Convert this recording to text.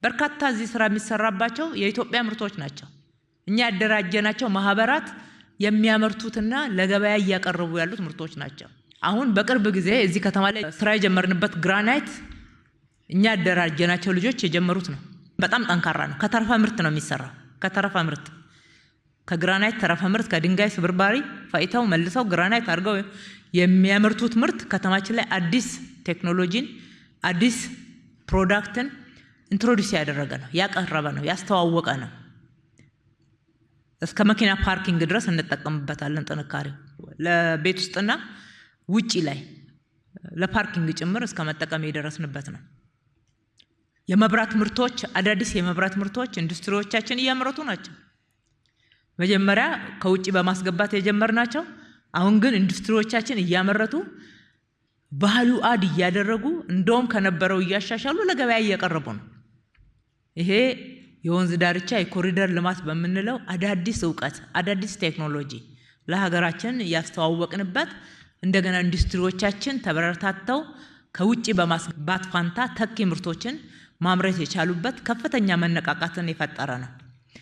በርካታ እዚህ ስራ የሚሰራባቸው የኢትዮጵያ ምርቶች ናቸው። እኛ ያደራጀናቸው ማህበራት የሚያመርቱትና ለገበያ ያቀርቡ ያሉት ምርቶች ናቸው። አሁን በቅርብ ጊዜ እዚህ ከተማ ላይ ስራ የጀመርንበት ግራናይት እኛ ያደራጀናቸው ልጆች የጀመሩት ነው። በጣም ጠንካራ ነው። ከተረፈ ምርት ነው የሚሰራው። ከተረፈ ምርት ከግራናይት ተረፈ ምርት ከድንጋይ ስብርባሪ ፈይተው መልሰው ግራናይት አድርገው የሚያመርቱት ምርት ከተማችን ላይ አዲስ ቴክኖሎጂን አዲስ ፕሮዳክትን ኢንትሮዲዩስ ያደረገ ነው፣ ያቀረበ ነው፣ ያስተዋወቀ ነው። እስከ መኪና ፓርኪንግ ድረስ እንጠቀምበታለን። ጥንካሬው ለቤት ውስጥና ውጪ ላይ ለፓርኪንግ ጭምር እስከ መጠቀም የደረስንበት ነው። የመብራት ምርቶች አዳዲስ የመብራት ምርቶች ኢንዱስትሪዎቻችን እያመረቱ ናቸው። መጀመሪያ ከውጪ በማስገባት የጀመርናቸው አሁን ግን ኢንዱስትሪዎቻችን እያመረቱ ቫልዩ አድ እያደረጉ እንደውም ከነበረው እያሻሻሉ ለገበያ እያቀረቡ ነው። ይሄ የወንዝ ዳርቻ የኮሪደር ልማት በመንለው አዳዲስ ዕውቀት አዳዲስ ቴክኖሎጂ ለሀገራችን ያስተዋወቅንበት እንደገና ኢንዱስትሪዎቻችን ተበረታተው ከውጪ በማስገባት ፋንታ ተኪ ምርቶችን ማምረት የቻሉበት ከፍተኛ መነቃቃትን የፈጠረ ነው።